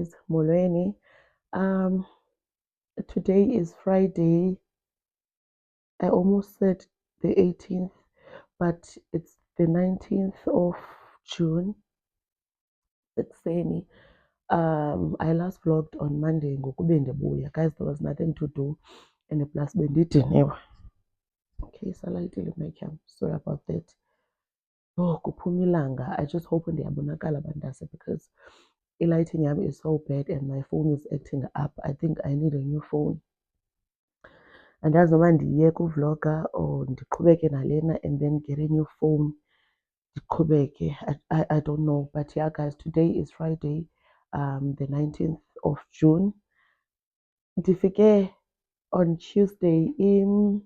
guys, molweni. Today is Friday. I almost said the 18th, but it's the 19th of June. It's Seni. I last vlogged on Monday guys. There was nothing to do, and plus bendidiniwe. Okay, so I did my cam. Sorry about that. Oh, kuphuma ilanga. I just hope ndiyabonakala bandase because lighting yam is so bad and my phone is acting up. I think I need a new phone. Andazi noma ndiyeke uvlogger or ndiqhubeke nalena and then get a new phone. Ndiqhubeke. I don't know. But yeah, guys, today is Friday, the 19th of June. Ndifike on Tuesday in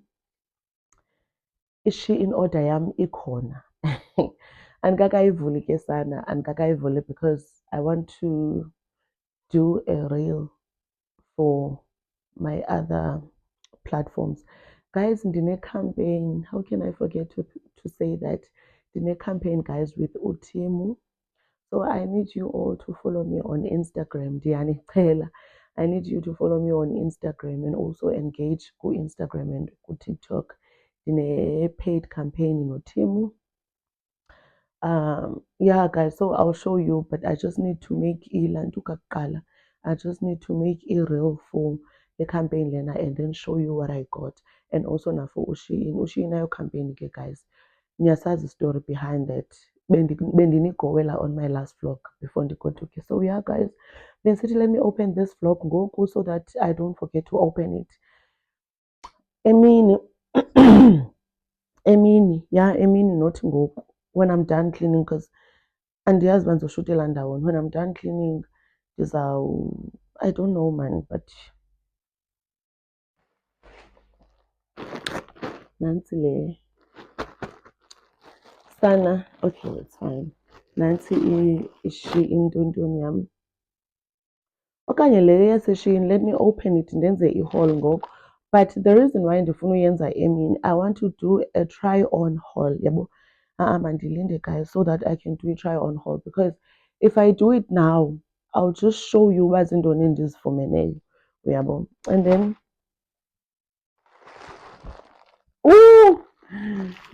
order yam ikhona. Andikakayivuli ke sana, andikakayivuli because I want to do a reel for my other platforms. Guys, ndine campaign. How can I forget to say that? Ndine campaign, guys, with Utimu. So I need you all to follow me on Instagram. Diani Kela. I need you to follow me on Instagram and also engage go Instagram and go TikTok. Dine paid campaign in Utimu. Yeah, guys, so I'll show you, but I just need to make Ilantukakala. I just need to make a reel for the campaign Lena and then show you what I got. And also now for Ushi na campaign guys. Nyasa's story behind that. Bendini Gowela on my last vlog before the go to. So yeah, guys, then let me open this vlog go so that I don't forget to open it. Emini not go when I'm done cleaning because and the husband's will shoot down. When I'm done cleaning, I don't know, man, but Nancy Sana, okay, it's fine. Nancy is she in Dunduniam? Okay, let me open it and then say haul go. But the reason why the phone I want to do a try on haul. Mandilinde guys, so that I can do a try on haul because if I do it now, I'll just show you what's in this for me. And then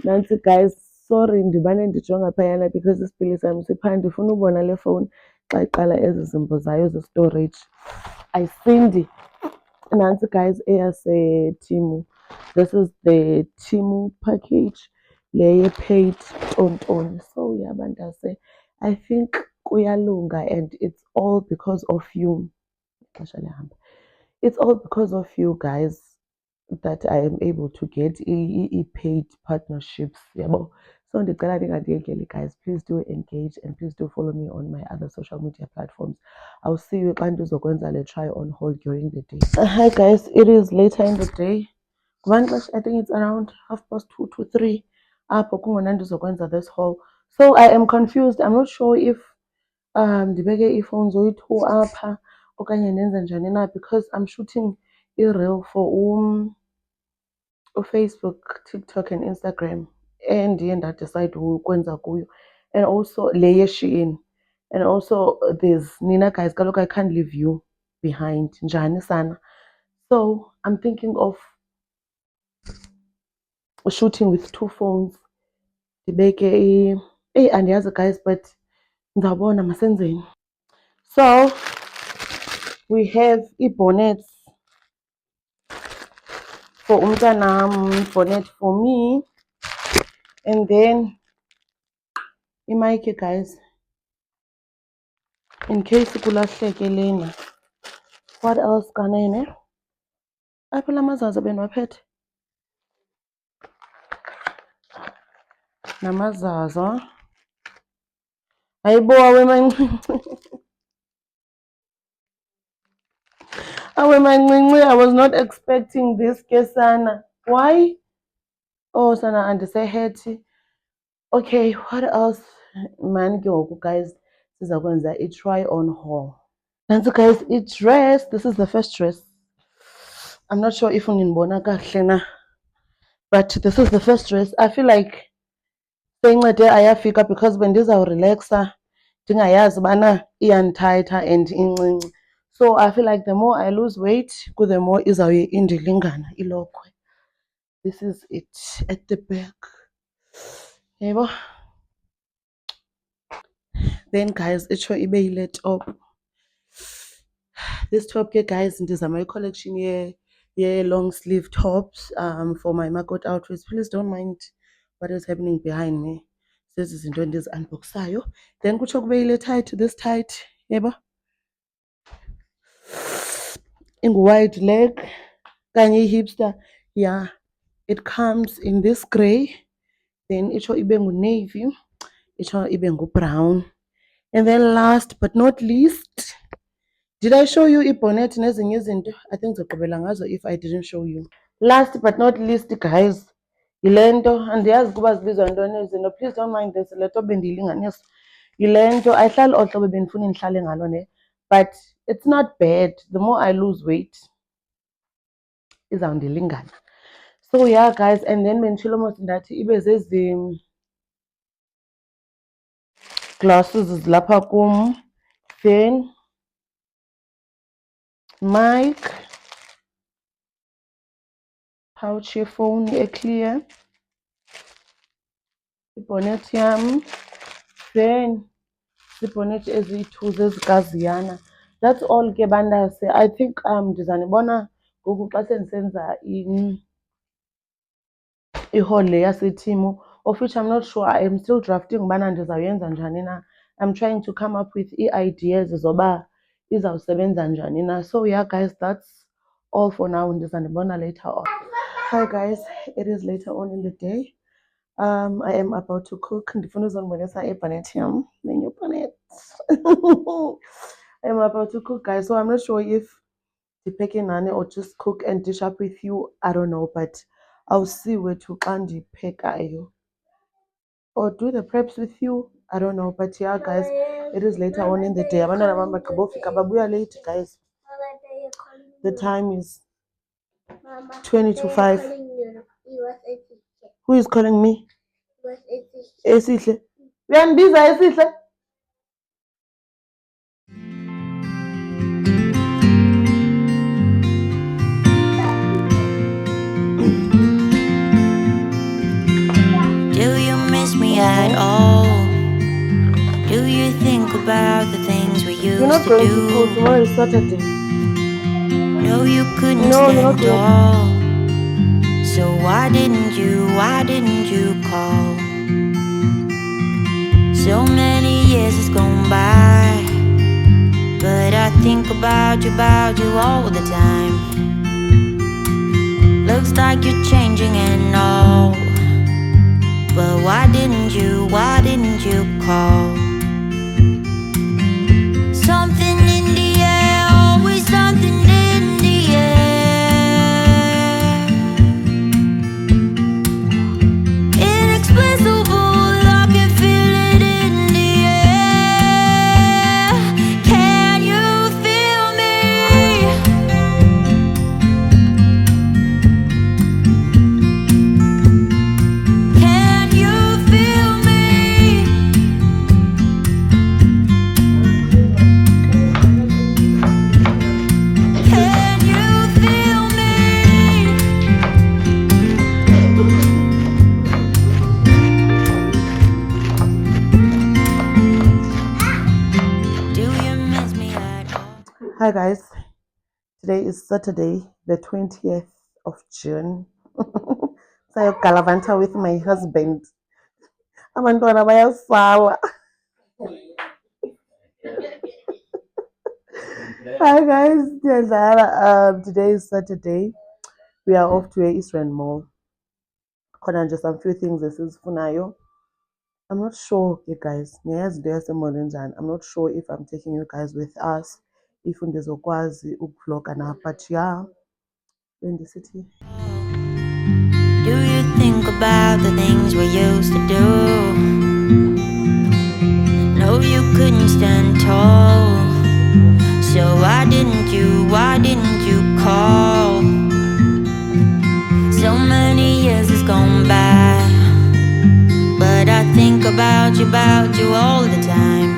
Nancy guys, sorry ndibane ndijonga phayana because isipili sam siphaa ndifuna ubona le phone xa iqala ezi zimbo zayo ze-storage ayisindi. Nancy guys, Timu. This is the Timu package. Leye paid on. So yeah, bandase. I think kuyalunga and it's all because of you. It's all because of you guys that I am able to get paid partnerships. So guys, please do engage and please do follow me on my other social media platforms. I'll see you at try on hold during the day. Hi guys, it is later in the day. I think it's around 2:30 to 3. This haul. So I am confused. I'm not sure if ndibeke iPhones oyi-2 apha okanye nenze njani na because I'm shooting a reel for Facebook, TikTok and Instagram and I decide ukwenza kuyo and also leye Shein and also there's Nina guys kaloku I can't leave you behind njani sana. So I'm thinking of shooting with 2 phones. Ndibeke andiyazi guys but ndizawubona masenzeni. So we have bonnets for umntanam, bonnet for me, and then mic guys in case kulahleke lena. What else kanene? Apha lamazaza benwaphethe namazaza ayibo awemancinci awemancinci. I was not expecting this ke sana. Why? Oh sana andisehethi. Okay, what else? Man ke ngoku guys sizakwenza try on haul. Nansi guys, dress. This is the first dress. I'm not sure if unindibona kahle na, but this is the first dress. I feel like seyincede ayafika because when ndizawurelaxa ndingayazi ubana iyandithatha and incinci. So I feel like the more I lose weight, the more izawuye indilingana ilokhwe. This is it at the back. Yebo. Then guys, itsho ibe yile top. This top here, guys, ndizama collection long sleeve tops for my makoti outfits. Please don't mind what is happening behind me. This is into endizi-unboxayo. Then kutsho kube yile tight, this tight, yebo. Wide leg kanye hipster. Yeah, it comes in this gray, then itsho ibe ngu-navy, itsho ibe ngu-brown. And then last but not least, did I show you ibonnet nezinye izinto? I think ngizogqibela ngazo if I didn't show you. Last but not least, guys, yile nto andiyazi ukuba zibizwa ntoni izinto. Please don't mind this, le nto bendiyilinganisa. Yile nto ayihlali olu hlobo bendifuna ndihlale ngalo ne, but it's not bad. The more I lose weight, izawundilingana. So yeah, guys, and then benditshilo mos ndathi ibe zezi glasses zilapha kum, then mic, pouch yephone eclear, ibonnet yam, then ibonnet eziyi-2 zezikaziyana. That's all ke bandase. I think ndizanibona ngoku xa sendisenza i-haul le yaseThimo, of which I'm not sure. I am still drafting ubana ndizawuyenza njani na. I'm trying to come up with ideas zoba izawusebenza njani na. So yeah, guys, that's all for now. Ndizanibona later on. Hi guys, it is later on in the day. I am about to cook. Ndifuna uzonibonisa ibonnet yam, the new bonnet. I am about to cook, guys. So I'm not sure if ndipeke nani or just cook and dish up with you. I don't know, but I'll see where to ndiphekayo or do the preps with you. I don't know, but yeah, guys, it is later on in the day. Abantwana bam bagqibofika babuya late, guys. The time is 20 to 5. Who is calling me? Esihle. Uyandibiza Esihle? Do you miss me at all? Do you think about the things we used to do? You're not going to school. Tomorrow is Saturday. No, you couldn't stand tall. So why didn't you call? So many years has gone by, but I think about you all the time. Looks like you're changing and all, but why didn't you call? Something in the air, always something in the air. Inexplicable, I can feel it in the air. Can you feel me? Can you feel me? Can you feel me? Do you miss me at all? Hi guys, today is Saturday, the 20th of June. So I galavanta with my husband. Abantwana bayasala. Hi guys, today is Saturday. We are off to Eastern Mall. Just some few things esizifunayo. I'm not sure, you guys. I'm not sure if I'm taking you guys with us. If ndizokwazi ukuvloga na, but yeah, in the city. Do you think about the things we used to do? No, you couldn't stand tall. So why didn't you call? So many years has gone by, but I think about you all the time.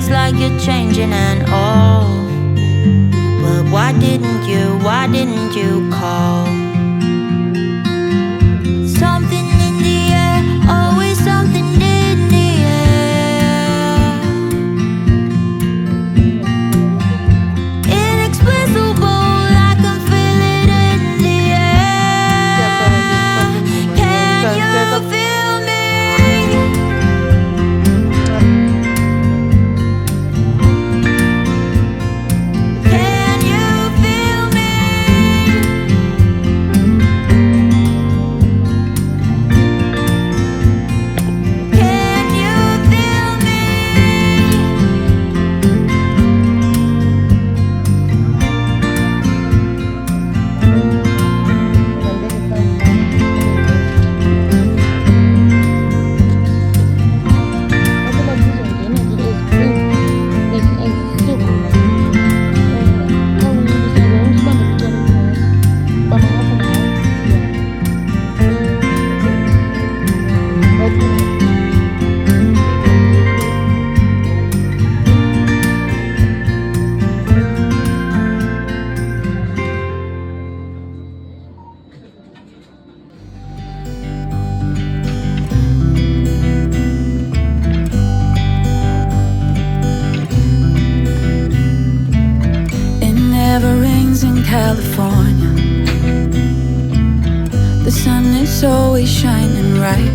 seems like you're changing and all. But why didn't you call? Something in the air, always something in the air. Inexplicable, I can feel it in the air. Can you feel me? Can you feel me? Can you feel me? It never rains in California. The sun is always shining bright.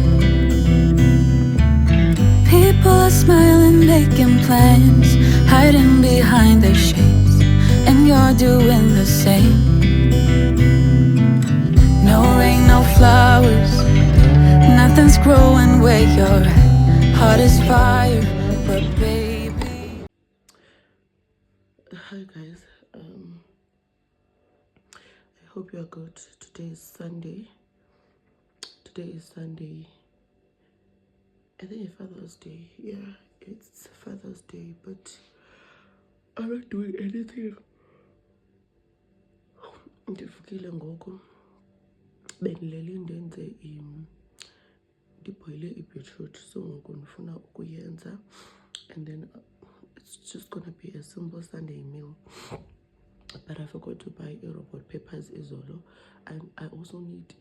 People are smiling, making plans, hiding behind their shades, and you're doing the same. No rain, no flowers, nothing's growing where you're at. Heart is fire, but baby. Hi guys, I hope you are good. Today is Sunday. I think it's Father's Day. Yeah, it's Father's Day, but I'm not doing anything. Ndivukile ngoku bendilele ndenze ndibhoyile ibeetroot, so ngoku ndifuna ukuyenza, and then it's just gonna be a simple Sunday meal. But I forgot to buy robot peppers izolo, and I also need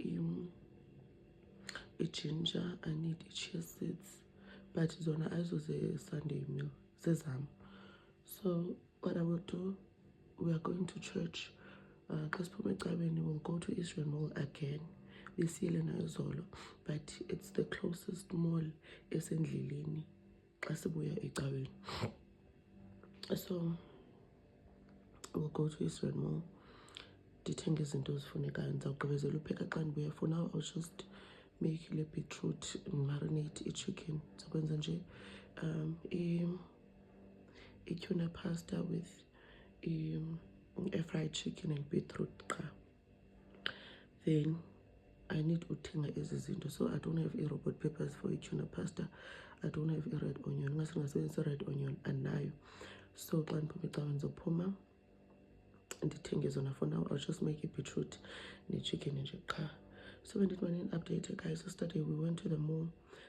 a ginger, I need chia seeds, but zona ayizoze Sunday meal zezam. So what I will do, we are going to church. We'll go to Israel Mall again. We see Elena Zolo, but it's the closest mall esendleleni xa sibuya ecaweni. So we'll go to Israel Mall. Ndithenge izinto ezifunekayo, ndizawugqibezela upheka xa ndibuya. For now I'll just make le beetroot, marinate i-chicken. Ndizokwenza nje i-tuna pasta with a fried chicken and beetroot qha. Then I need uthenga ezi zinto, so I don't have robot peppers for tuna pasta. I don't have red onion. Ngasebenzisa red onion anayo, so xa ndiphuma ecaweni ndizophuma ndithenge zona. For now I'll just make a beetroot ne-chicken nje qha. So when did one update, guys? Yesterday we went to the mall.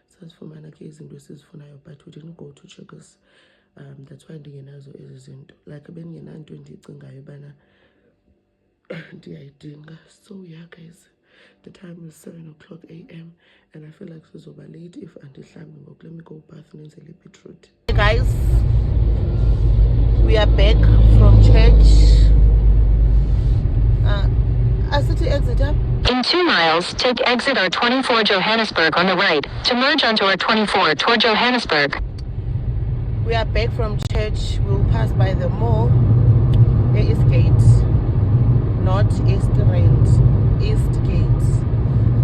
Sasifumana ke izinto esizifunayo, but we didn't go to Checkers. That's why ndingenazo ezi zinto. Like bengenanto endiyicingayo ubana ndiyayidinga. So yeah guys, the time is 7:00 a.m. and I feel like sizoba late if andihlambi ngoku. Let me go bath nenze le beetroot. Hey guys, we are back from church. City exit up. In 2 miles, take exit R24 Johannesburg on the right to merge onto R24 toward Johannesburg. We are back from church. We'll pass by the mall. There is gate, not East Rand, East Gate.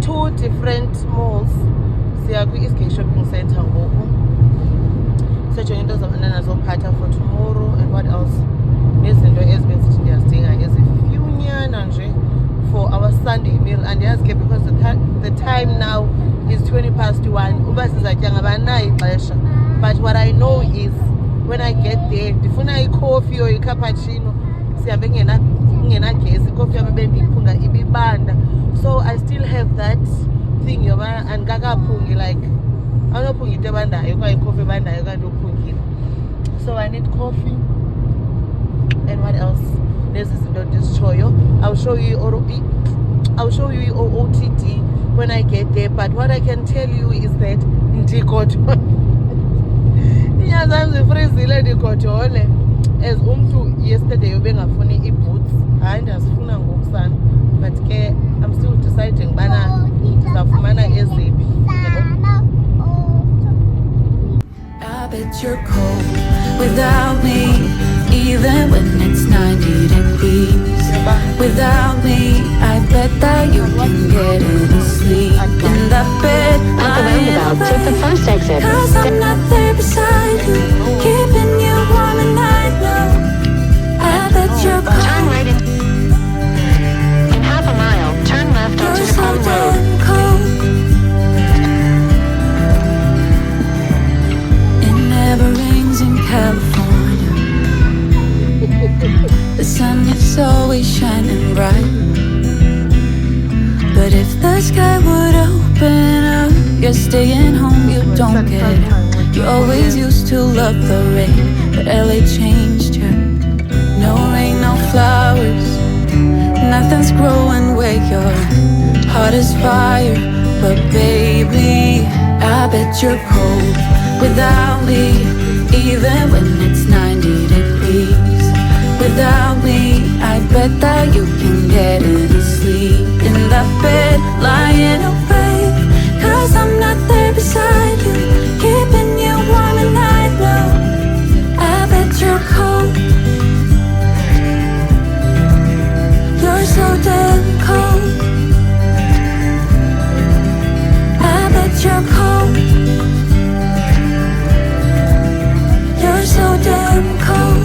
2 different malls. Siya Eastgate Shopping Center ngoku. Searching into zabantwana zophatha for tomorrow, and what else? Nezinto ezibenzithi ndiyazidinga ezifyunyana nje for our Sunday meal. And yes, because the time now is 1:20. Uba sizatya ngabanayo ixesha. But what I know is when I get there, ndifuna i-coffee or i-cappuccino. Sihambe ngena gesi, coffee yami bendiyiphunga ibibanda. So I still have that thing yoba andikakaphungi, like awunophunga into ebandayo kwaye i-coffee ebandayo kanti uphungile. So I need coffee. And what else? This is not this choyo. I'll show you OOTD when I get there. But what I can tell you is that as yesterday ubengafuni boots. But I'm still deciding bana ndizafumana eziphi. I bet you're cold without me, even when it's 90 degrees. Without me, I bet that you can get any sleep in that bed. At the roundabout, take the first exit. 'Cause I'm not there beside you, keeping you warm at night. No, I bet you're Turn cold. right in half a mile. Turn left You're onto so Nicole Road. damn cold. It never rains in California. The sun is always shining bright. But if the sky would open up, you're staying home, you don't get out. You always used to love the rain, but LA changed you. No rain, no flowers, nothing's growing where your heart is fire. But baby, I bet you're cold without me, even when it's 90 degrees. Without me, I bet that you can get any sleep in that bed, lying awake. 'Cause I'm not there beside you, keeping you warm at night. No, I bet you're cold. You're so damn cold. I bet you're cold. You're so damn cold.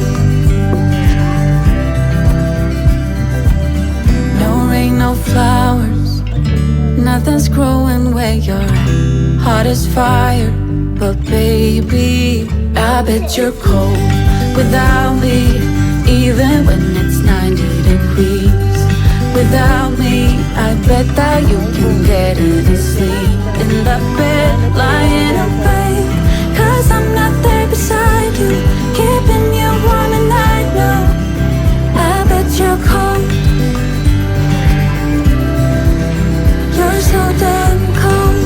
No flowers, nothing's growing where your heart is fire. But baby, I bet you're cold without me, even when it's 90 degrees. Without me, I bet that you can get any sleep in that bed, lying awake. 'Cause I'm not there beside you, keeping you warm at night. No, I bet you're cold. You're so damn cold.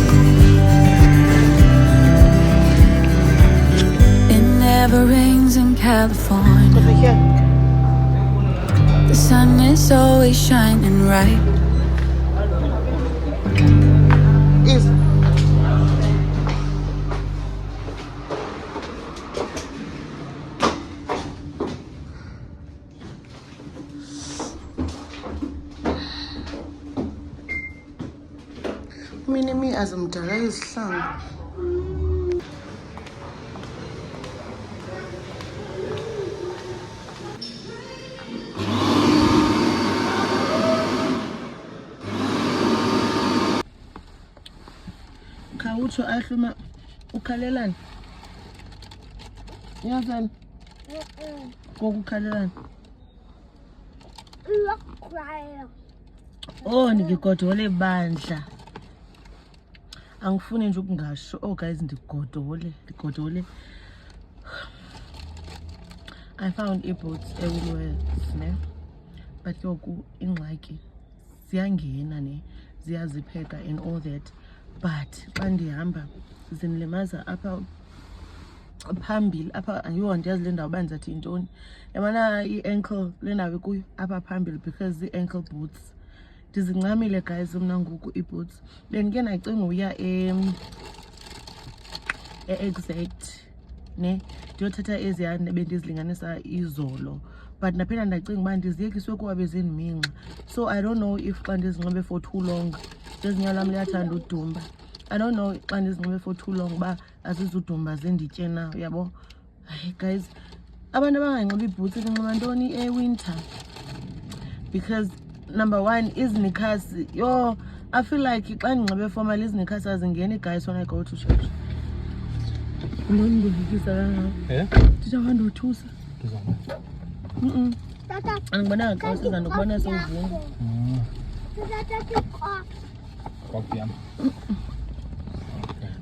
It never rains in California. Over here. The sun is always shining right. Is Minimi azumdala izihlangu. Khawutsho ahluma ukhalelani. Yazani. Kokukhalelani. Oh ndigodole bandla. Angifuni nje ukungasho. Oh guys ndigodole. I found earbuds eWoolworths ne. But yoku ingxaki ziyangena ne. Ziyazipheka and all that. But xa ndihamba zinilimaza apha phambili apha ayiwo ndiyazi le ndawo bandizathi intoni. Yabona i-ankle le ndawo kuyo apha phambili because the-ankle boots. Ndizincamile guys mna ngoku i-boots. Bendike ndacinga uya e-Exact ne ndiyothatha eziyane bendizilinganisa izolo. But naphinda ndacinga uba ndiziyekiswe kuba bezindiminxa. So I don't know if xa ndizinxibe for too long ezinyawo lam liyathanda udumba. I don't know xa ndizinxibe for too long uba azizudumba zinditye na uyabo. Guys abantu abanganxibi ibhutsi benxiba ntoni winter? Because number one iznikhass yo I feel like xa ndinxibe formal iznikhass azingeni guys when I go to church. Ndikisa kangaka ndithawa ndothusa andibonanga xa usiza ndikubona sewuvunga.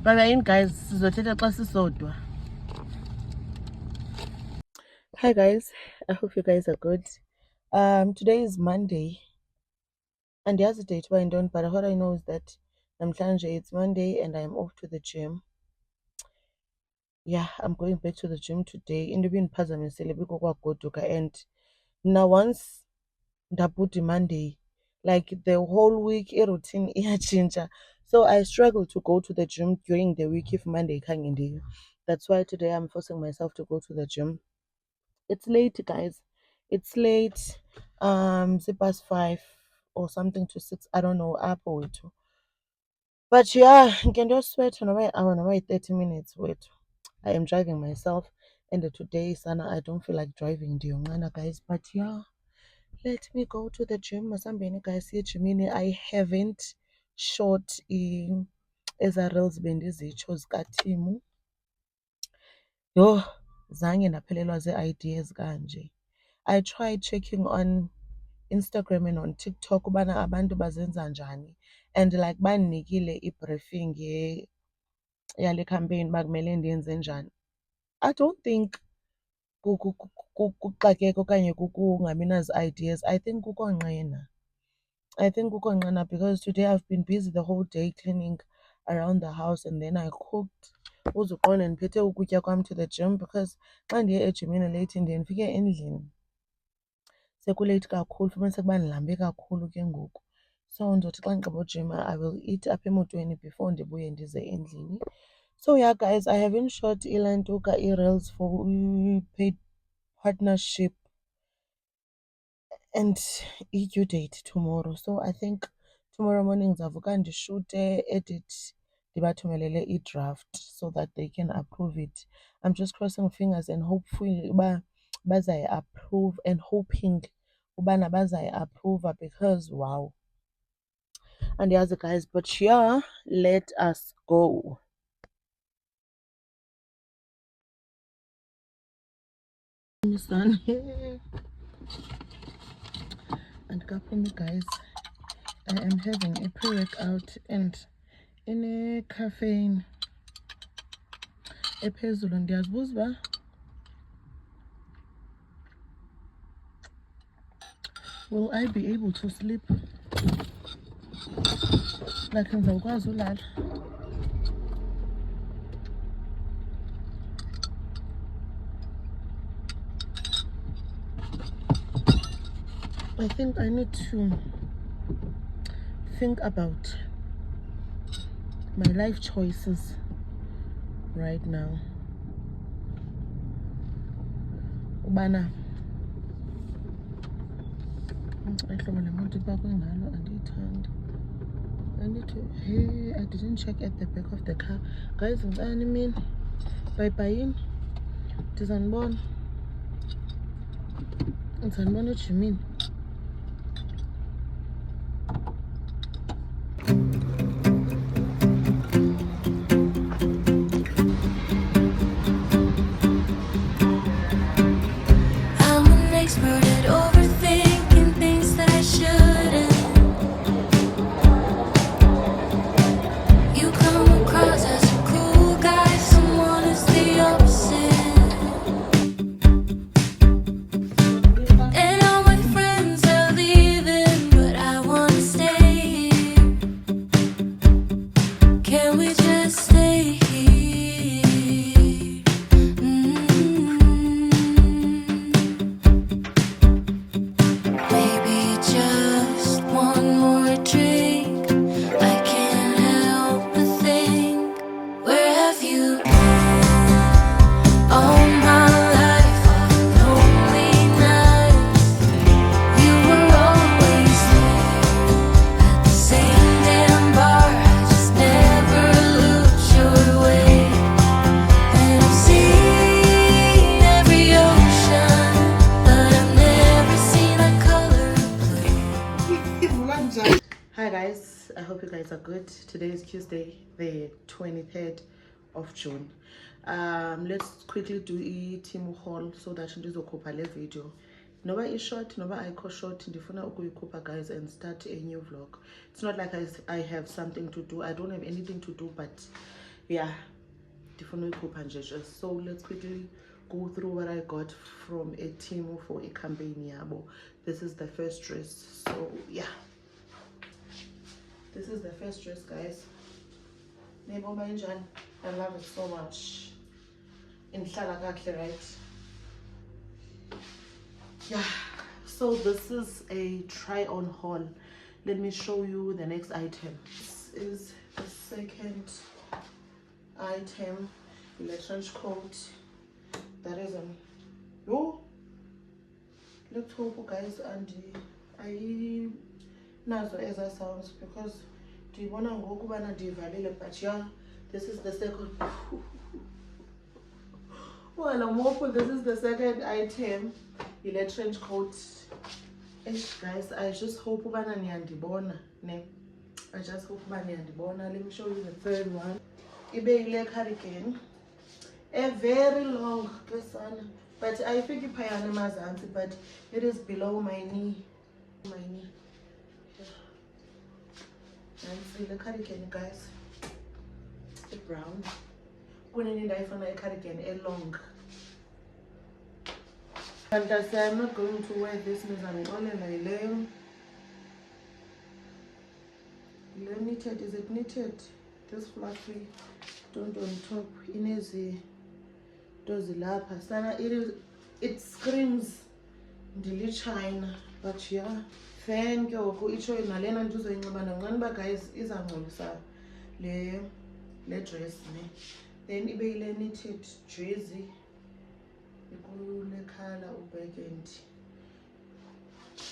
Baba yini guys sizothetha xa sisodwa. Hi guys, I hope you guys are good. Today is Monday, and the other date why don't. But what I know is that it's Monday, and I'm off to the gym. Yeah, I'm going back to the gym today. In the bin and now once put Monday, like the whole week routine iyachinja. So I struggle to go to the gym during the week if Monday can't. That's why today I'm forcing myself to go to the gym. It's late, guys. It's late. It's past 5 or something to 6. I don't know. Apple wait. But yeah, you can just wait on a hour and 30 minutes. Wait. I am driving myself, and today, Sana, I don't feel like driving the Yongana, guys. But yeah, let me go to the gym. Masambeni, guys, Jimini. I haven't shot in as a reels chose katimu. Yo, zange naphelelwa ze-ideas kanje. I tried checking on Instagram and on TikTok ubana abantu bazenza njani, and like banikile i-briefing yale campaign bakumele ndiyenze njani. I don't think kuxakeka okanye kukungabi nazi-ideas. I think kukonqena. Because today I've been busy the whole day cleaning around the house, and then I cooked. Uzuqonda ndiphethe ukutya kwam to the gym because xa ndiye ejimini late ndiye ndifike endlini sekulate kakhulu, fumanise ukuba ndilambe kakhulu ke ngoku. So ndothi xa ndigqiba ujima I will eat apha emotweni before ndibuye ndize endlini. So yeah guys, I haven't shot ilantuka i-reels for paid partnership and due date tomorrow. So I think tomorrow morning ndizavuka ndishute, edit, ndibathumelele i-draft so that they can approve it. I'm just crossing fingers and hopefully uba bazayi-approve, and hoping ubana bazayi-approve because wow. And the other guys, but yeah, let us go. Son. And kapumi guys, I am having a pre-workout and in a caffeine ephezulu. Ndiyazibuza uba will I be able to sleep? Like ngizawukwazi ulala? I think I need to think about my life choices right now. Ubana ihlobo lemoto ipakwe ngalo andiyithandi. I need to, hey, I didn't check at the back of the car. Guys, ngicani mina? Bye-bye. Ndizanibona ejimini. I'm an expert at overthinking things that I shouldn't. You come across as a cool guy, someone who's the opposite. And all my friends are leaving, but I wanna stay here. Can we just stay here? Maybe just one more drink. I can't help but think, where have you been all my life? All lonely nights, you were always there at the same damn bar. I just never looked your way. And I've seen every ocean, but I've never seen a color blue. Hi guys, I hope you guys are good. Today is Tuesday, the 23rd of June. Let's quickly do a team haul so that ndizokhupha le video. Noba i-short, noba ayikho short, ndifuna ukuyikhupha guys and start a new vlog. It's not like I have something to do. I don't have anything to do, but yeah, ndifuna uyikhupha nje. So let's quickly go through what I got from a Temu for a campaign yabo. This is the first dress, so yeah, this is the first dress, guys. I love it so much. In Shalakakle, right? Yeah, so this is a try on haul. Let me show you the next item. This is the second item, the trench coat. That is let's hope, guys, and I nazo as I sounds because do you wanna go kubana divalile, but yeah, this is the second. Well, this is the second item, the trench coat. Guys, I just hope ubana niyandibona ne. I just hope ubana niyandibona. Let me show you the third one. Ibe cardigan. A very long person, but I think ipayana mazansi, but it is below my knee. My knee. And see the cardigan, guys. It's brown. When I need a cardigan, a long. And I say I'm not going to wear this because I'm only my leg. Knitted, is it knitted? This fluffy. Don't on top. Inezi. Does the lapa. Sana it screams Dili China. But yeah. Thank you. Go each in Alena Duzo in Mananga, guys, is a monster. Le dress me. Then ibe knitted jersey. Color burgundy.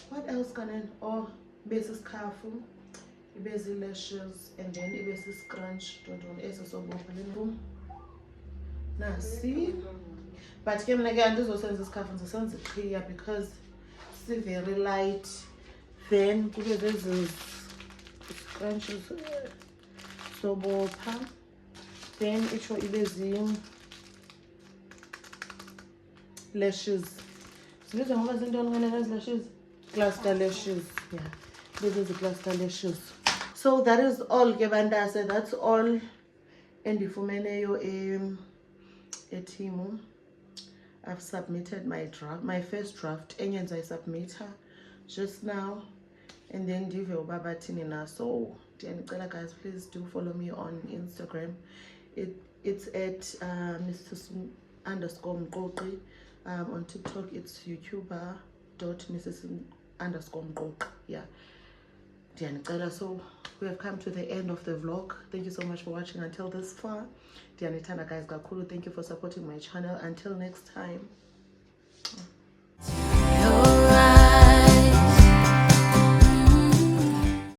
What else can I? Oh, base scarf, base lashes, and then base scrunch. Don't want to so boom. Now see, but came again. This was the scarf and the sun's clear because it's very light. Then because there's scrunches so bopa. Then it will be lashes. So these are lashes. Cluster lashes. Yeah. This is the cluster lashes. So that is all, Gebanda said. That's all. And before a Temu, I've submitted my draft, my first draft. And I submit her just now. And then give your Baba Tinina. So guys, please do follow me on Instagram. It's at Mrs_Mqoqi. On TikTok it's youtuber.Mrs_Mqoqi. Yeah. So we have come to the end of the vlog. Thank you so much for watching until this far. Guys, thank you for supporting my channel. Until next time.